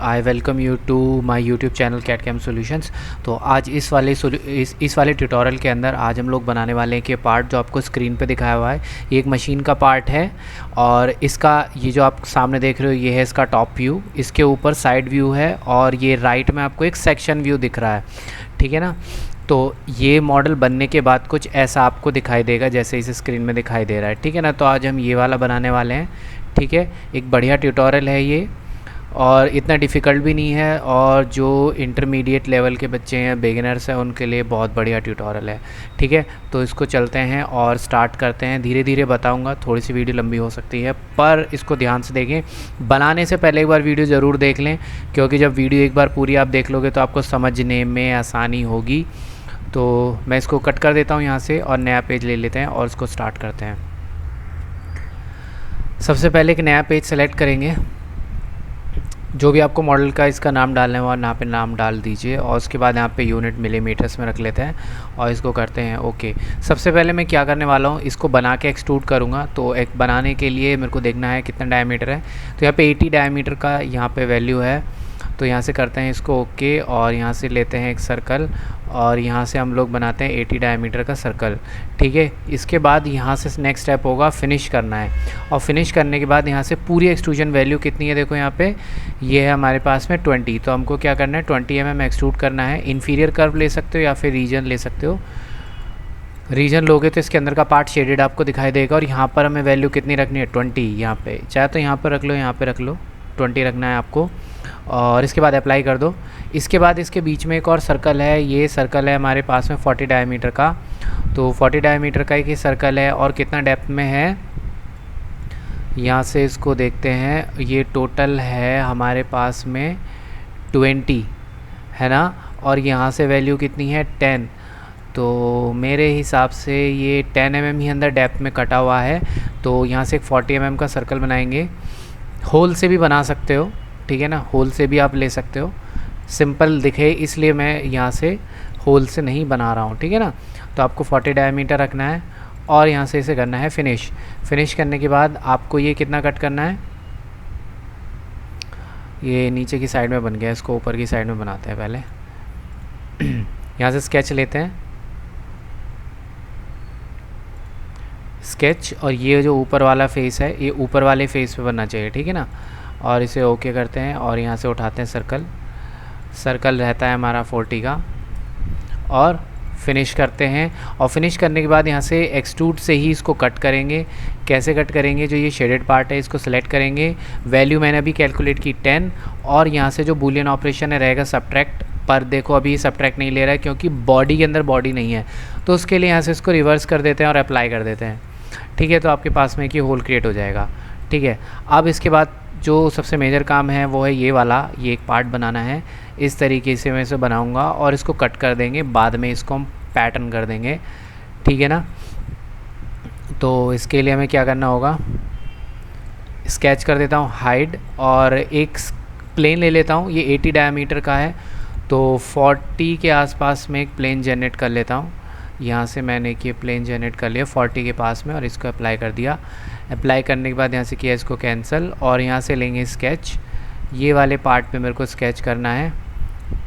I welcome you to my YouTube channel CAD CAM solutions. तो आज इस वाले ट्यूटोरियल के अंदर आज हम लोग बनाने वाले हैं कि पार्ट जो आपको स्क्रीन पे दिखाया हुआ है ये एक मशीन का पार्ट है। और इसका ये जो आप सामने देख रहे हो ये है इसका टॉप व्यू, इसके ऊपर साइड व्यू है और ये राइट में आपको एक सेक्शन व्यू दिख रहा है, ठीक है ना। तो ये मॉडल बनने के बाद कुछ ऐसा आपको दिखाई देगा जैसे इस स्क्रीन में दिखाई दे रहा है, ठीक है ना। तो आज हम ये वाला बनाने वाले हैं, ठीक है। एक बढ़िया ट्यूटोरियल है ये और इतना डिफ़िकल्ट भी नहीं है, और जो इंटरमीडिएट लेवल के बच्चे हैं, बिगिनर्स हैं, उनके लिए बहुत बढ़िया ट्यूटोरियल है, ठीक है। तो इसको चलते हैं और स्टार्ट करते हैं। धीरे धीरे बताऊंगा, थोड़ी सी वीडियो लंबी हो सकती है पर इसको ध्यान से देखें। बनाने से पहले एक बार वीडियो ज़रूर देख लें, क्योंकि जब वीडियो एक बार पूरी आप देख लोगे तो आपको समझने में आसानी होगी। तो मैं इसको कट कर देता हूँ यहाँ से और नया पेज ले लेते हैं और इसको स्टार्ट करते हैं। सबसे पहले एक नया पेज सेलेक्ट करेंगे, जो भी आपको मॉडल का इसका नाम डालना है वो यहाँ पे नाम डाल दीजिए, और उसके बाद यहाँ पे यूनिट मिलीमीटर्स में रख लेते हैं और इसको करते हैं ओके। सबसे पहले मैं क्या करने वाला हूँ, इसको बना के एक्सट्रूड करूँगा। तो एक बनाने के लिए मेरे को देखना है कितना डायमीटर है। तो यहाँ पे 80 डायमीटर का यहाँ पे वैल्यू है, तो यहाँ से करते हैं इसको ओके और यहाँ से लेते हैं एक सर्कल और यहाँ से हम लोग बनाते हैं 80 डायमीटर का सर्कल, ठीक है। इसके बाद यहाँ से नेक्स्ट स्टेप होगा फिनिश करना है, और फिनिश करने के बाद यहाँ से पूरी एक्सट्रूजन वैल्यू कितनी है, देखो यहाँ पे ये है हमारे पास में 20। तो हमको क्या करना है 20 mm एक्सट्रूड करना है। इन्फीरियर कर्व ले सकते हो या फिर रीजन ले सकते हो। रीजन लोगे तो इसके अंदर का पार्ट शेडेड आपको दिखाई देगा, और यहाँ पर हमें वैल्यू कितनी रखनी है 20। यहाँ पे चाहे तो यहाँ पर रख लो, यहाँ पर रख लो, 20 रखना है आपको, और इसके बाद अप्लाई कर दो। इसके बाद इसके बीच में एक और सर्कल है, ये सर्कल है हमारे पास में 40 डायमीटर का। तो 40 डायमीटर का एक ही सर्कल है और कितना डेप्थ में है, यहाँ से इसको देखते हैं। ये टोटल है हमारे पास में 20 है ना, और यहाँ से वैल्यू कितनी है 10। तो मेरे हिसाब से ये 10 mm ही अंदर डेप्थ में कटा हुआ है। तो यहाँ से एक 40 mm का सर्कल बनाएंगे। होल से भी बना सकते हो, ठीक है ना, होल से भी आप ले सकते हो। सिंपल दिखे इसलिए मैं यहाँ से होल से नहीं बना रहा हूँ, ठीक है ना। तो आपको 40 डायमीटर रखना है और यहाँ से इसे करना है फिनिश। फिनिश करने के बाद आपको ये कितना कट करना है, ये नीचे की साइड में बन गया, इसको ऊपर की साइड में बनाते हैं पहले। यहाँ से स्केच लेते हैं, स्केच, और ये जो ऊपर वाला फेस है ये ऊपर वाले फेस पे बनना चाहिए, ठीक है ना। और इसे ओके करते हैं और यहाँ से उठाते हैं सर्कल। सर्कल रहता है हमारा 40 का, और फिनिश करते हैं। और फिनिश करने के बाद यहाँ से एक्सट्रूड से ही इसको कट करेंगे। कैसे कट करेंगे, जो ये शेडेड पार्ट है इसको सेलेक्ट करेंगे। वैल्यू मैंने अभी कैलकुलेट की 10, और यहाँ से जो बूलियन ऑपरेशन है रहेगा सब्ट्रैक्ट। पर देखो अभी सब्ट्रैक्ट नहीं ले रहा है क्योंकि बॉडी के अंदर बॉडी नहीं है, तो उसके लिए यहाँ से इसको रिवर्स कर देते हैं और अप्लाई कर देते हैं, ठीक है। तो आपके पास में कि होल क्रिएट हो जाएगा, ठीक है। अब इसके बाद जो सबसे मेजर काम है वो है ये वाला, ये एक पार्ट बनाना है। इस तरीके से मैं इसे बनाऊंगा और इसको कट कर देंगे, बाद में इसको हम पैटर्न कर देंगे, ठीक है ना। तो इसके लिए हमें क्या करना होगा, स्केच कर देता हूँ हाइड, और एक प्लेन ले लेता हूँ। ये 80 डायमीटर का है, तो 40 के आसपास में एक प्लेन जनरेट कर लेता हूँ। यहाँ से मैंने एक ये प्लेन जनरेट कर लिया 40 के पास में, और इसको अप्लाई कर दिया। अप्लाई करने के बाद यहाँ से किया इसको कैंसिल, और यहाँ से लेंगे स्केच। ये वाले पार्ट पे मेरे को स्केच करना है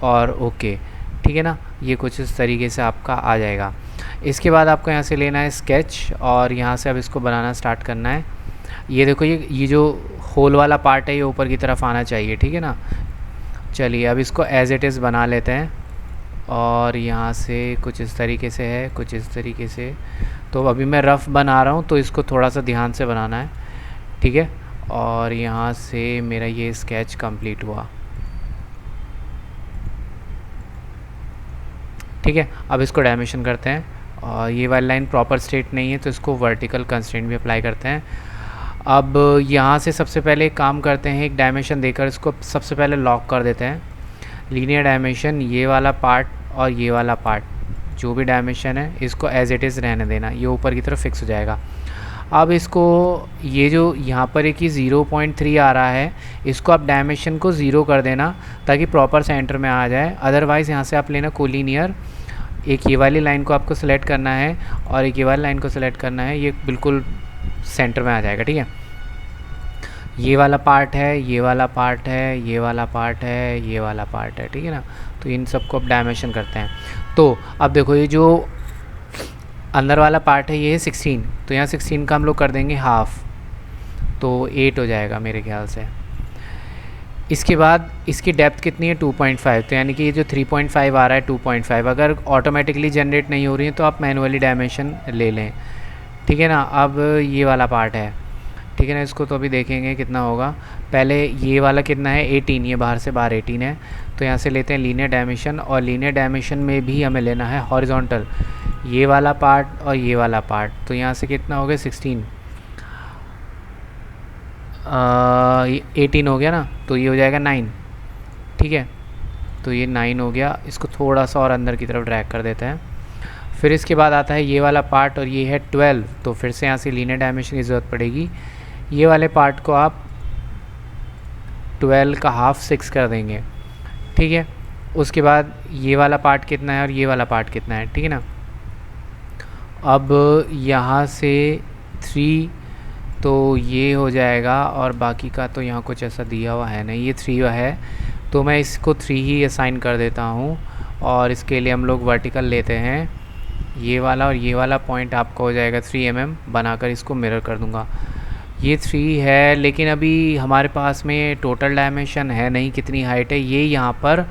और ओके, ठीक है ना। ये कुछ इस तरीके से आपका आ जाएगा। इसके बाद आपको यहाँ से लेना है स्केच, और यहाँ से अब इसको बनाना स्टार्ट करना है। ये देखो ये जो होल वाला पार्ट है ये ऊपर की तरफ आना चाहिए, ठीक है ना। चलिए अब इसको एज इट इज़ बना लेते हैं, और यहाँ से कुछ इस तरीके से है, कुछ इस तरीके से। तो अभी मैं रफ़ बना रहा हूँ तो इसको थोड़ा सा ध्यान से बनाना है, ठीक है। और यहाँ से मेरा ये स्केच कंप्लीट हुआ, ठीक है। अब इसको डायमेंशन करते हैं, और ये वाली लाइन प्रॉपर स्ट्रेट नहीं है तो इसको वर्टिकल कंस्ट्रेंट भी अप्लाई करते हैं। अब यहाँ से सबसे पहले एक काम करते हैं, एक डायमेंशन देकर इसको सबसे पहले लॉक कर देते हैं। लीनियर डायमेंशन, ये वाला पार्ट और ये वाला पार्ट जो भी डायमेंशन है इसको एज इट इज़ रहने देना, ये ऊपर की तरफ फिक्स हो जाएगा। अब इसको ये जो यहाँ पर एक ही 0.3 आ रहा है, इसको आप डायमेंशन को 0 कर देना ताकि प्रॉपर सेंटर में आ जाए। अदरवाइज़ यहाँ से आप लेना कोलिनियर, एक ये वाली लाइन को आपको सेलेक्ट करना है और एक ये वाली लाइन को सेलेक्ट करना है, ये बिल्कुल सेंटर में आ जाएगा, ठीक है। ये वाला पार्ट है, ये वाला पार्ट है, ये वाला पार्ट है, ये वाला पार्ट है, ठीक है ना। तो इन सबको अब डायमेंशन करते हैं। तो अब देखो ये जो अंदर वाला पार्ट है ये है 16, तो यहाँ 16 का हम लोग कर देंगे हाफ, तो 8 हो जाएगा मेरे ख्याल से। इसके बाद इसकी डेप्थ कितनी है 2.5, तो यानी कि ये जो 3.5 आ रहा है 2.5, अगर ऑटोमेटिकली जनरेट नहीं हो रही है तो आप मैनुअली डायमेंशन ले लें, ठीक है ना। अब ये वाला पार्ट है, ठीक है ना, इसको तो अभी देखेंगे कितना होगा। पहले ये वाला कितना है 18, ये बाहर से बाहर 18 है, तो यहाँ से लेते हैं लीनियर डायमेंशन, और लीनियर डायमेंशन में भी हमें लेना है हॉरिजॉन्टल, ये वाला पार्ट और ये वाला पार्ट। तो यहाँ से कितना हो गया 16, 18 हो गया ना, तो ये हो जाएगा 9, ठीक है। तो ये 9 हो गया, इसको थोड़ा सा और अंदर की तरफ ड्रैग कर देते हैं। फिर इसके बाद आता है ये वाला पार्ट, और ये है 12, तो फिर से यहाँ से लीनियर डायमेंशन की ज़रूरत पड़ेगी। ये वाले पार्ट को आप 12 का हाफ 6 कर देंगे, ठीक है। उसके बाद ये वाला पार्ट कितना है और ये वाला पार्ट कितना है, ठीक है ना। अब यहाँ से 3, तो ये हो जाएगा, और बाकी का तो यहाँ कुछ ऐसा दिया हुआ है नहीं, ये 3 है, तो मैं इसको 3 ही असाइन कर देता हूँ। और इसके लिए हम लोग वर्टिकल लेते हैं, ये वाला और ये वाला पॉइंट आपका हो जाएगा 3 mm, बनाकर इसको मिरर कर दूँगा। ये 3 है, लेकिन अभी हमारे पास में टोटल डायमेंशन है नहीं कितनी हाइट है, ये यहाँ पर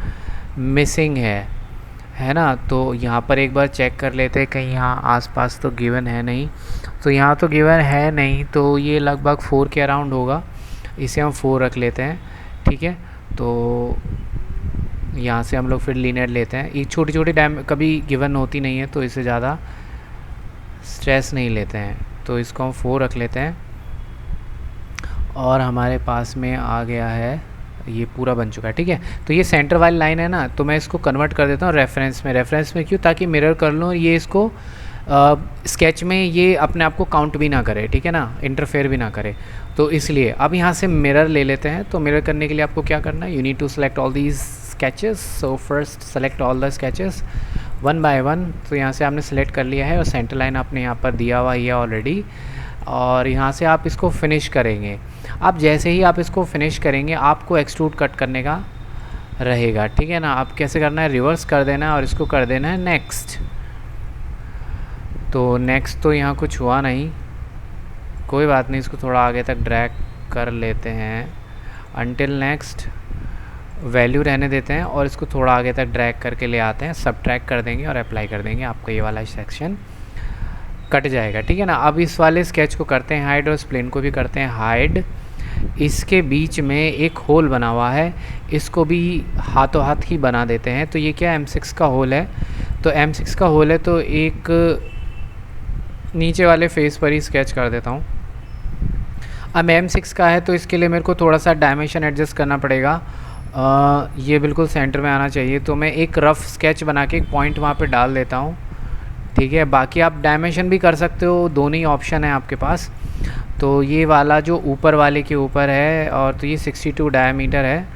मिसिंग है ना। तो यहाँ पर एक बार चेक कर लेते हैं, कहीं यहाँ आसपास तो गिवन है नहीं, तो यहाँ तो गिवन है नहीं, तो ये लगभग 4 के अराउंड होगा, इसे हम 4 रख लेते हैं, ठीक है। तो यहाँ से हम लोग फिर लीनियर लेते हैं, ये छोटी छोटी कभी गिवन होती नहीं है, तो इससे ज़्यादा स्ट्रेस नहीं लेते हैं, तो इसको हम 4 रख लेते हैं। और हमारे पास में आ गया है, ये पूरा बन चुका है, ठीक है। तो ये सेंटर वाली लाइन है ना, तो मैं इसको कन्वर्ट कर देता हूँ रेफरेंस में क्यों, ताकि मिरर कर लूँ, ये इसको स्केच में ये अपने आप को काउंट भी ना करे, ठीक है ना, इंटरफेयर भी ना करे, तो इसलिए अब यहाँ से मिरर ले लेते हैं। तो मिरर करने के लिए आपको क्या करना है, you need to select all these sketches. So first select all the sketches 1 by 1, तो यहाँ से आपने सेलेक्ट कर लिया है, और सेंटर लाइन आपने यहाँ पर दिया हुआ है ऑलरेडी, और यहाँ से आप इसको फिनिश करेंगे। अब जैसे ही आप इसको फिनिश करेंगे, आपको एक्सट्रूड कट करने का रहेगा, ठीक है ना। आप कैसे करना है, रिवर्स कर देना है और इसको कर देना है नेक्स्ट। तो नेक्स्ट तो यहाँ कुछ हुआ नहीं, कोई बात नहीं, इसको थोड़ा आगे तक ड्रैग कर लेते हैं, अनटिल नेक्स्ट वैल्यू रहने देते हैं, और इसको थोड़ा आगे तक ड्रैग करके ले आते हैं, सब्ट्रैक्ट कर देंगे और अप्लाई कर देंगे, आपका ये वाला सेक्शन कट जाएगा, ठीक है ना। अब इस वाले स्केच को करते हैं हाइड, और इस प्लेन को भी करते हैं हाइड। इसके बीच में एक होल बना हुआ है, इसको भी हाथों हाथ ही बना देते हैं। तो ये क्या M6 का होल है, तो M6 का होल है, तो एक नीचे वाले फेस पर ही स्केच कर देता हूँ। अब M6 का है, तो इसके लिए मेरे को थोड़ा सा डायमेंशन एडजस्ट करना पड़ेगा, ये बिल्कुल सेंटर में आना चाहिए, तो मैं एक रफ़ स्केच बना के एक पॉइंट वहाँ पे डाल देता हूँ, ठीक है। बाकी आप डायमेंशन भी कर सकते हो, दोनों ही ऑप्शन है आपके पास। तो ये वाला जो ऊपर वाले के ऊपर है, और तो ये 62 डायमीटर है,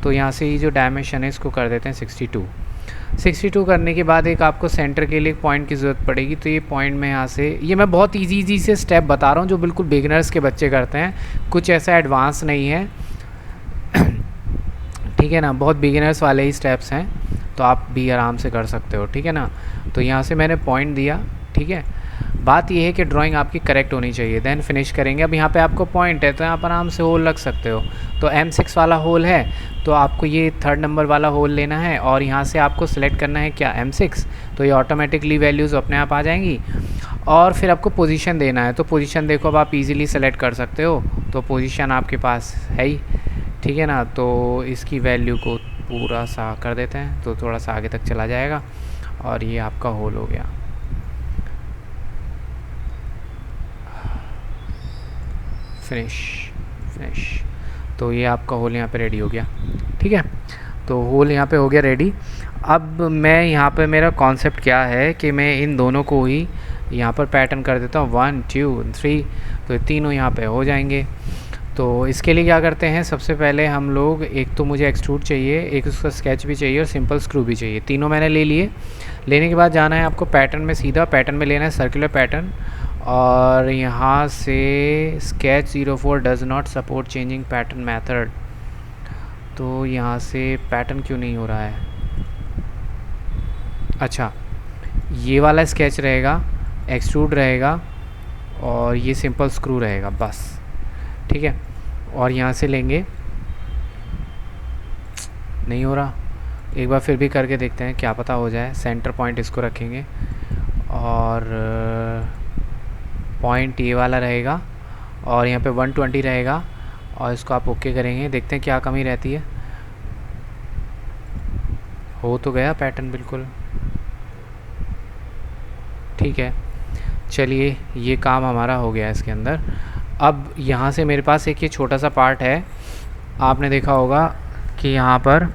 तो यहाँ से ये जो डायमेंशन है इसको कर देते हैं 62 करने के बाद एक आपको सेंटर के लिए एक पॉइंट की ज़रूरत पड़ेगी। तो ये पॉइंट में यहाँ से, ये मैं बहुत इजी से स्टेप बता रहा हूँ जो बिल्कुल बिगिनर्स के बच्चे करते हैं, कुछ ऐसा एडवांस नहीं है ठीक है ना, बहुत बिगिनर्स वाले ही स्टेप्स हैं, तो आप भी आराम से कर सकते हो, ठीक है ना। तो यहाँ से मैंने पॉइंट दिया, ठीक है। बात यह है कि ड्राइंग आपकी करेक्ट होनी चाहिए, देन फिनिश करेंगे। अब यहाँ पे आपको पॉइंट है, तो यहाँ पर आराम से होल लग सकते हो। तो M6 वाला होल है, तो आपको ये 3rd नंबर वाला होल लेना है, और यहाँ से आपको सिलेक्ट करना है क्या, M6, तो ये ऑटोमेटिकली वैल्यूज़ अपने आप आ जाएंगी। और फिर आपको पोजीशन देना है, तो पोजीशन देखो अब आप इजीली सेलेक्ट कर सकते हो, तो पोजीशन आपके पास है ही, ठीक है ना। तो इसकी वैल्यू को पूरा सा कर देते हैं, तो थोड़ा सा आगे तक चला जाएगा, और ये आपका होल हो गया। फिनिश। तो ये आपका होल यहाँ पे रेडी हो गया, ठीक है। तो होल यहाँ पे हो गया रेडी। अब मैं यहाँ पे मेरा कॉन्सेप्ट क्या है कि मैं इन दोनों को ही यहाँ पर पैटर्न कर देता हूँ 1 2 3, तो ये तीनों यहाँ पे हो जाएंगे। तो इसके लिए क्या करते हैं, सबसे पहले हम लोग, एक तो मुझे एक्सट्रूड चाहिए, एक उसका स्केच भी चाहिए, और सिंपल स्क्रू भी चाहिए। तीनों मैंने ले लिए। लेने के बाद जाना है आपको पैटर्न में, सीधा पैटर्न में लेना है सर्कुलर पैटर्न, और यहाँ से sketch 04 does not support changing pattern method, तो यहाँ से पैटर्न क्यों नहीं हो रहा है? अच्छा, ये वाला स्केच रहेगा, एक्सट्रूड रहेगा और ये सिंपल स्क्रू रहेगा बस, ठीक है। और यहाँ से लेंगे, नहीं हो रहा, एक बार फिर भी करके देखते हैं, क्या पता हो जाए। सेंटर पॉइंट इसको रखेंगे और पॉइंट ये वाला रहेगा और यहाँ पे 120 रहेगा और इसको आप ओके करेंगे। देखते हैं क्या कमी रहती है। हो तो गया पैटर्न बिल्कुल, ठीक है। चलिए, ये काम हमारा हो गया इसके अंदर। अब यहाँ से मेरे पास एक ये छोटा सा पार्ट है, आपने देखा होगा कि यहाँ पर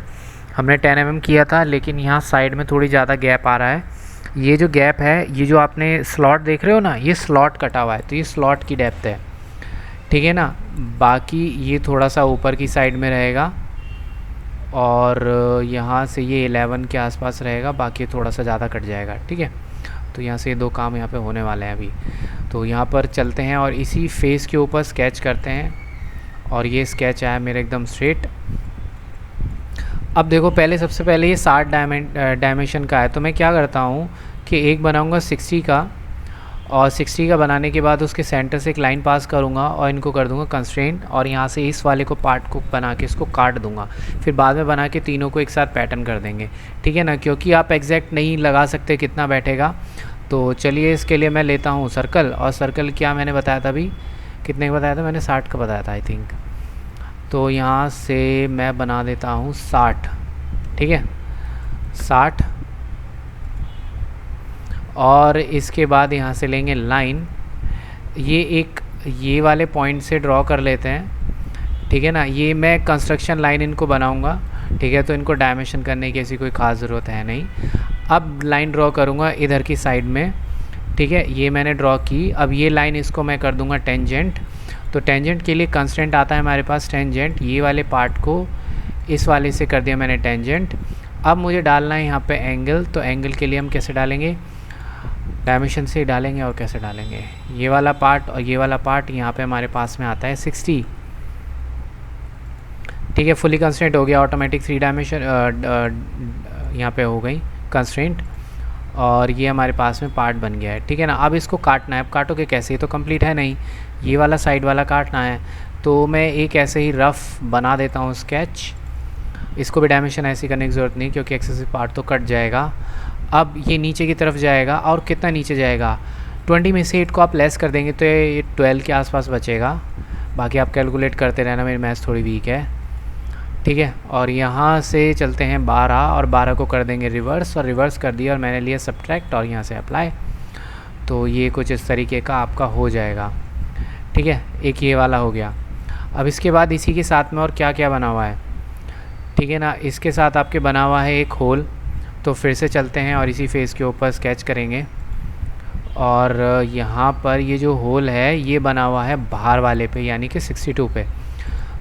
हमने 10 mm किया था, लेकिन यहाँ साइड में थोड़ी ज़्यादा गैप आ रहा है। ये जो गैप है, ये जो आपने स्लॉट देख रहे हो ना, ये स्लॉट कटा हुआ है, तो ये स्लॉट की डेप्थ है, ठीक है ना। बाकी ये थोड़ा सा ऊपर की साइड में रहेगा और यहाँ से ये 11 के आसपास रहेगा, बाकी थोड़ा सा ज़्यादा कट जाएगा, ठीक है। तो यहाँ से ये दो काम यहाँ पे होने वाले हैं अभी। तो यहाँ पर चलते हैं और इसी फेस के ऊपर स्केच करते हैं और ये स्केच आया मेरा एकदम स्ट्रेट। अब देखो, पहले सबसे पहले ये 60 डायमेंशन का है, तो मैं क्या करता हूँ कि एक बनाऊँगा 60 का, और 60 का बनाने के बाद उसके सेंटर से एक लाइन पास करूँगा और इनको कर दूँगा कंस्ट्रेंट, और यहाँ से इस वाले को पार्ट को बना के इसको काट दूँगा। फिर बाद में बना के तीनों को एक साथ पैटर्न कर देंगे, ठीक है ना, क्योंकि आप एग्जैक्ट नहीं लगा सकते कितना बैठेगा। तो चलिए, इसके लिए मैं लेता हूँ सर्कल, और सर्कल क्या मैंने बताया था अभी, कितने का बताया था मैंने? 60 का बताया था आई थिंक। तो यहाँ से मैं बना देता हूँ 60, ठीक है, 60। और इसके बाद यहाँ से लेंगे लाइन, ये वाले पॉइंट से ड्रॉ कर लेते हैं, ठीक है ना। ये मैं कंस्ट्रक्शन लाइन इनको बनाऊँगा, ठीक है, तो इनको डायमेंशन करने की ऐसी कोई ख़ास ज़रूरत है नहीं। अब लाइन ड्रॉ करूँगा इधर की साइड में, ठीक है, ये मैंने ड्रॉ की। अब ये लाइन इसको मैं कर दूँगा टेंजेंट। तो टेंजेंट के लिए कंस्ट्रेंट आता है हमारे पास टेंजेंट, ये वाले पार्ट को इस वाले से कर दिया मैंने टेंजेंट। अब मुझे डालना है यहाँ पे एंगल, तो एंगल के लिए हम कैसे डालेंगे? डायमेंशन से ही डालेंगे। और कैसे डालेंगे? ये वाला पार्ट और ये वाला पार्ट यहाँ पे हमारे पास में आता है 60, ठीक है। फुली कंस्ट्रेंट हो गया, ऑटोमेटिक 3 डायमेंशन यहाँ पे हो गई कंस्ट्रेंट, और ये हमारे पास में पार्ट बन गया है, ठीक है ना। अब इसको काटना है। अब काटोगे कैसे? ये तो कंप्लीट है नहीं, ये वाला साइड वाला काटना है। तो मैं एक ऐसे ही रफ़ बना देता हूँ स्केच, इसको भी डायमेंशन ऐसी करने की ज़रूरत नहीं क्योंकि एक्सेसिव पार्ट तो कट जाएगा। अब ये नीचे की तरफ जाएगा, और कितना नीचे जाएगा? 20 में से 8 को आप लेस कर देंगे तो ये 12 के आसपास बचेगा। बाकी आप कैलकुलेट करते रहना, मेरी मैथ्स थोड़ी वीक है, ठीक है। और यहाँ से चलते हैं 12, और 12 को कर देंगे रिवर्स, और रिवर्स कर दिया और मैंने लिया सब्ट्रैक्ट और यहाँ से अप्लाई। तो ये कुछ इस तरीके का आपका हो जाएगा, ठीक है। एक ये वाला हो गया। अब इसके बाद इसी के साथ में और क्या क्या बना हुआ है, ठीक है ना। इसके साथ आपके बना हुआ है एक होल, तो फिर से चलते हैं और इसी फेस के ऊपर स्केच करेंगे। और यहाँ पर ये जो होल है ये बना हुआ है बाहर वाले पे, यानी कि 62 पे।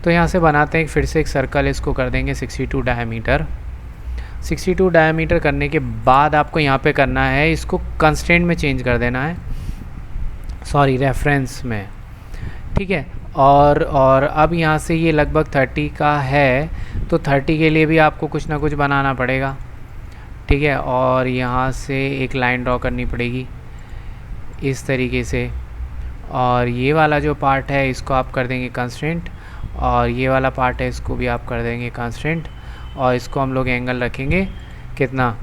तो यहाँ से बनाते हैं फिर से एक सर्कल, इसको कर देंगे 62 डायमीटर। 62 डायमीटर करने के बाद आपको यहाँ पे करना है, इसको कंस्ट्रेंट में चेंज कर देना है, सॉरी रेफरेंस में, ठीक है। और अब यहाँ से ये लगभग 30 का है, तो 30 के लिए भी आपको कुछ ना कुछ बनाना पड़ेगा, ठीक है। और यहाँ से एक लाइन ड्रॉ करनी पड़ेगी इस तरीके से, और ये वाला जो पार्ट है इसको आप कर देंगे कंस्ट्रेंट, और ये वाला पार्ट है इसको भी आप कर देंगे कंस्ट्रेंट, और इसको हम लोग एंगल रखेंगे कितना,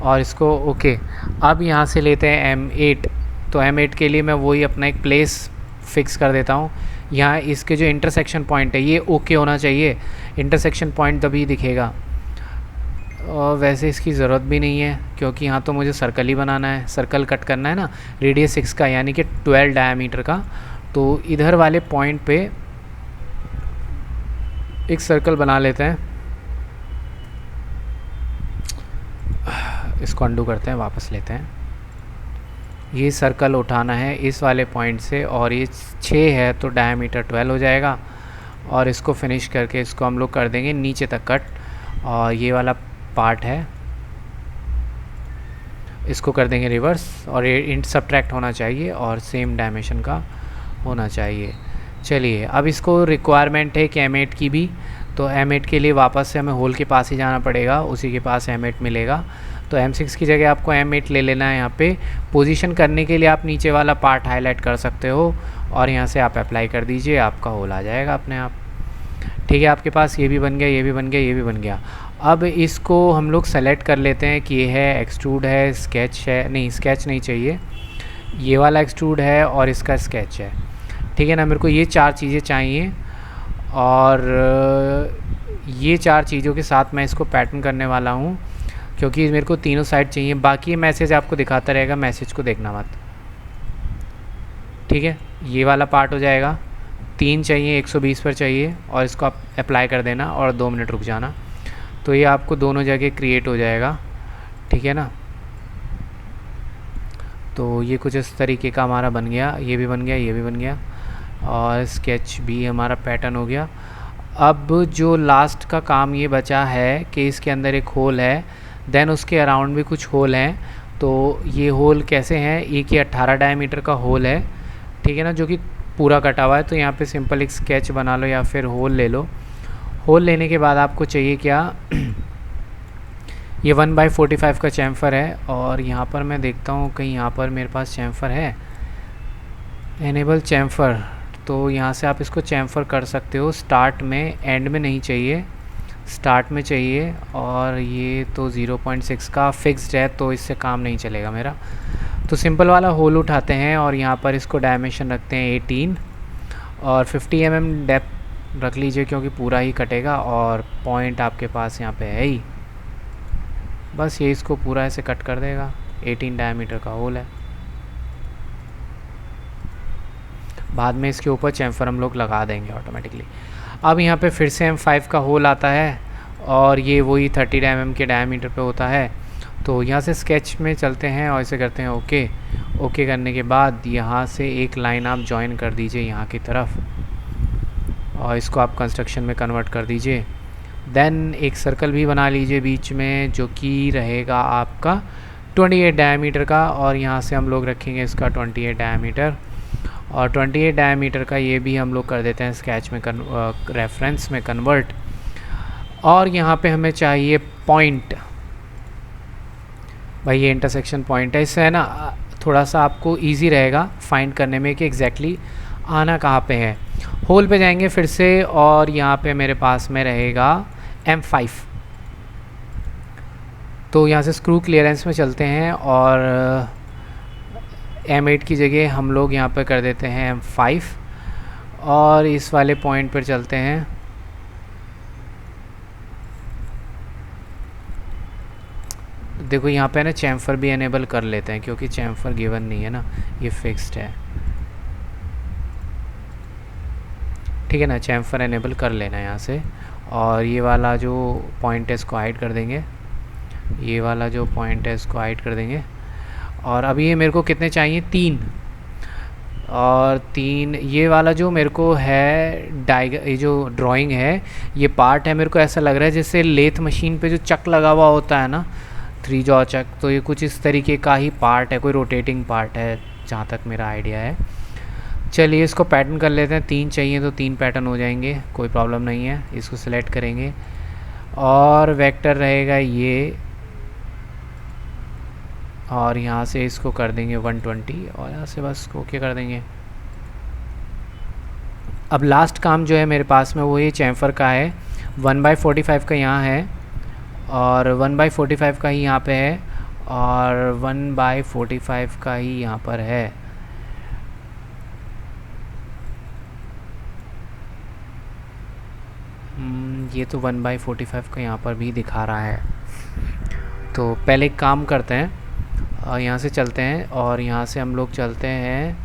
और इसको ओके। अब यहाँ से लेते हैं M8, तो M8 के लिए मैं वही अपना एक प्लेस फिक्स कर देता हूँ। यहाँ इसके जो इंटरसेक्शन पॉइंट है ये ओके होना चाहिए, इंटरसेक्शन पॉइंट तभी दिखेगा। और वैसे इसकी ज़रूरत भी नहीं है क्योंकि यहाँ तो मुझे सर्कल ही बनाना है, सर्कल कट करना है ना, रेडियस 6 का यानी कि 12 डायमीटर का। तो इधर वाले पॉइंट पे एक सर्कल बना लेते हैं, इसको अंडू करते हैं, वापस लेते हैं। ये सर्कल उठाना है इस वाले पॉइंट से, और ये 6 है तो डायमीटर 12 हो जाएगा। और इसको फिनिश करके इसको हम लोग कर देंगे नीचे तक कट, और ये वाला पार्ट है इसको कर देंगे रिवर्स और ये इंट सब्ट्रैक्ट होना चाहिए और सेम डायमेंशन का होना चाहिए। चलिए अब इसको रिक्वायरमेंट है कि M8 की भी, तो M8 के लिए वापस से हमें होल के पास ही जाना पड़ेगा, उसी के पास M8 मिलेगा। तो M6 की जगह आपको M8 ले लेना है। यहाँ पे पोजीशन करने के लिए आप नीचे वाला पार्ट हाईलाइट कर सकते हो और यहाँ से आप अप्लाई कर दीजिए, आपका होल आ जाएगा अपने आप। ठीक है, आपके पास ये भी बन गया, ये भी बन गया, ये भी बन गया। अब इसको हम लोग सेलेक्ट कर लेते हैं कि ये है एक्सट्रूड है, स्केच है, नहीं स्केच नहीं चाहिए, ये वाला एक्सट्रूड है और इसका स्केच है। ठीक है ना, मेरे को ये 4 चीज़ें चाहिए और ये 4 चीज़ों के साथ मैं इसको पैटर्न करने वाला हूँ, क्योंकि मेरे को तीनों साइड चाहिए। बाकी मैसेज आपको दिखाता रहेगा, मैसेज को देखना मत। ठीक है, ये वाला पार्ट हो जाएगा। 3 चाहिए, 120 पर चाहिए और इसको आप अप्लाई कर देना और 2 मिनट रुक जाना, तो ये आपको दोनों जगह क्रिएट हो जाएगा। ठीक है ना, तो ये कुछ इस तरीके का हमारा बन गया, ये भी बन गया, ये भी बन गया और स्केच भी हमारा पैटर्न हो गया। अब जो लास्ट का काम ये बचा है कि इसके अंदर एक होल है, देन उसके अराउंड भी कुछ होल हैं। तो ये होल कैसे हैं, एक ये 18 डायमीटर का होल है, ठीक है ना, जो कि पूरा कटा हुआ है। तो यहाँ पे सिंपल एक स्केच बना लो या फिर होल ले लो। होल लेने के बाद आपको चाहिए क्या ये 1/45 का चैम्फर है और यहाँ पर मैं देखता हूँ कहीं यहाँ पर मेरे पास चैम्फर है, एनेबल चैम्फर। तो यहाँ से आप इसको चैम्फर कर सकते हो, स्टार्ट में, एंड में नहीं चाहिए, स्टार्ट में चाहिए। और ये तो 0.6 का फिक्स्ड है तो इससे काम नहीं चलेगा मेरा। तो सिंपल वाला होल उठाते हैं और यहाँ पर इसको डायमेंशन रखते हैं 18 और 50 mm डेप्थ रख लीजिए क्योंकि पूरा ही कटेगा और पॉइंट आपके पास यहाँ पे है ही, बस ये इसको पूरा ऐसे कट कर देगा। 18 डायमीटर का होल है, बाद में इसके ऊपर चैम्फर हम लोग लगा देंगे ऑटोमेटिकली। अब यहाँ पे फिर से M5 का होल आता है और ये वही 30 mm के डायमीटर पे होता है। तो यहाँ से स्केच में चलते हैं और इसे करते हैं ओके। ओके करने के बाद यहाँ से एक लाइन आप ज्वाइन कर दीजिए यहाँ की तरफ और इसको आप कंस्ट्रक्शन में कन्वर्ट कर दीजिए। देन एक सर्कल भी बना लीजिए बीच में जो कि रहेगा आपका 28 डायमीटर का और यहाँ से हम लोग रखेंगे इसका 28 डायमीटर और 28 डायमीटर का ये भी हम लोग कर देते हैं स्केच में रेफरेंस में कन्वर्ट। और यहाँ पे हमें चाहिए पॉइंट, भाई ये इंटरसेक्शन पॉइंट है, इससे है ना थोड़ा सा आपको इजी रहेगा फाइंड करने में कि एग्जैक्टली आना कहाँ पे है। होल पे जाएंगे फिर से और यहाँ पे मेरे पास में रहेगा M5। तो यहाँ से स्क्रू क्लियरेंस में चलते हैं और M8 की जगह हम लोग यहाँ पे कर देते हैं M5 और इस वाले पॉइंट पर चलते हैं। देखो यहाँ पे ना चैम्फर भी एनेबल कर लेते हैं क्योंकि चैम्फर गिवन नहीं है ना, ये फिक्स्ड है। ठीक है ना, चैम्फर एनेबल कर लेना यहाँ से और ये वाला जो पॉइंट है इसको हाइड कर देंगे, ये वाला जो पॉइंट है इसको हाइड कर देंगे। और अभी ये मेरे को कितने चाहिए, 3 और 3। ये वाला जो मेरे को है ये जो ड्राइंग है ये पार्ट है, मेरे को ऐसा लग रहा है जैसे लेथ मशीन पे जो चक लगा हुआ होता है ना, 3 जॉ चक, तो ये कुछ इस तरीके का ही पार्ट है, कोई रोटेटिंग पार्ट है जहाँ तक मेरा आइडिया है। चलिए इसको पैटर्न कर लेते हैं, 3 चाहिए तो 3 पैटर्न हो जाएंगे, कोई प्रॉब्लम नहीं है। इसको सिलेक्ट करेंगे और वेक्टर रहेगा ये और यहाँ से इसको कर देंगे 120 और यहाँ से बस ओके कर देंगे। अब लास्ट काम जो है मेरे पास में वो ये चैम्फर का है, 1/45 का यहाँ है और 1/45 का ही यहाँ पे है और 1/45 का ही यहाँ पर है। ये तो 1/45 का यहाँ पर भी दिखा रहा है। तो पहले एक काम करते हैं, यहाँ से चलते हैं और यहाँ से हम लोग चलते हैं,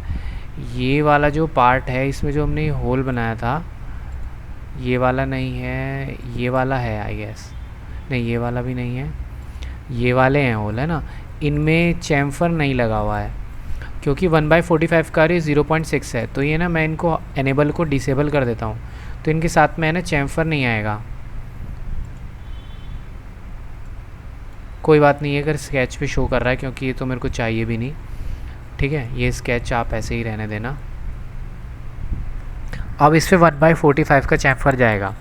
ये वाला जो पार्ट है इसमें जो हमने होल बनाया था, ये वाला नहीं है, ये वाला है आई गेस, नहीं ये वाला भी नहीं है, ये वाले हैं होल है ना, इनमें चैम्फर नहीं लगा हुआ है क्योंकि 1/45 का ये 0.6 है। तो ये ना मैं इनको एनेबल को डिसेबल कर देता हूँ तो इनके साथ में है ना चैम्फर नहीं आएगा। कोई बात नहीं है अगर स्केच पे शो कर रहा है, क्योंकि ये तो मेरे को चाहिए भी नहीं। ठीक है, ये स्केच आप ऐसे ही रहने देना। अब इस पर 1/45 का चैम्फर जाएगा,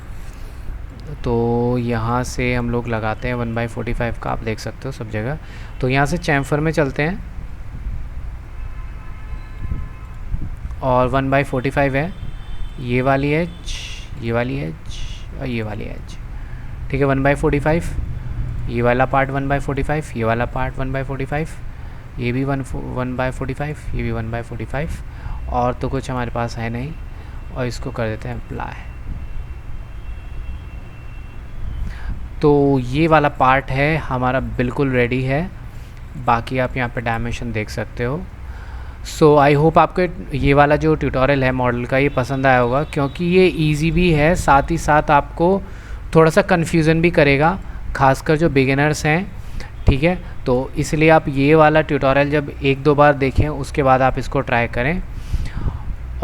तो यहाँ से हम लोग लगाते हैं 1/45 का, आप देख सकते हो सब जगह। तो यहाँ से चैम्फर में चलते हैं और 1/45 है ये वाली एज, ये वाली एज और ये वाली एज। ठीक है, 1/45, ये वाला पार्ट 1/45, ये वाला पार्ट 1/45, ये भी 1/45, ये भी 1/45, और तो कुछ हमारे पास है नहीं, और इसको कर देते हैं अप्लाई। तो ये वाला पार्ट है हमारा बिल्कुल रेडी है। बाकी आप यहाँ पे डायमेंशन देख सकते हो। सो आई होप आपको ये वाला जो ट्यूटोरियल है मॉडल का ये पसंद आया होगा, क्योंकि ये इजी भी है, साथ ही साथ आपको थोड़ा सा कन्फ्यूज़न भी करेगा, खासकर जो बिगिनर्स हैं। ठीक है, तो इसलिए आप ये वाला ट्यूटोरियल जब 1-2 बार देखें उसके बाद आप इसको ट्राई करें।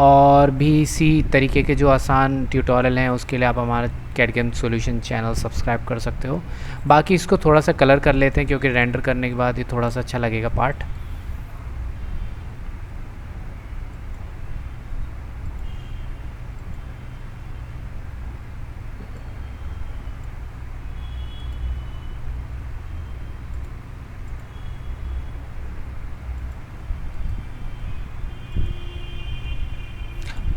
और भी इसी तरीके के जो आसान ट्यूटोरियल हैं उसके लिए आप हमारा CAD CAM solution channel subscribe कर सकते हो। बाकी इसको थोड़ा सा कलर कर लेते हैं, क्योंकि रेंडर करने के बाद ये थोड़ा सा अच्छा लगेगा पार्ट।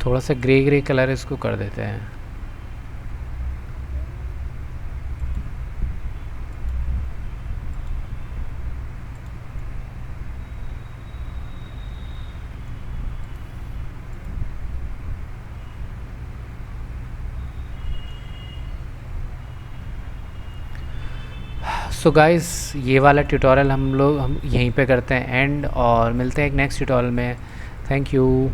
थोड़ा सा ग्रे ग्रे कलर इसको कर देते हैं। सो गाइस, ये वाला ट्यूटोरियल हम यहीं पे करते हैं एंड, और मिलते हैं एक नेक्स्ट ट्यूटोरियल में। Thank you.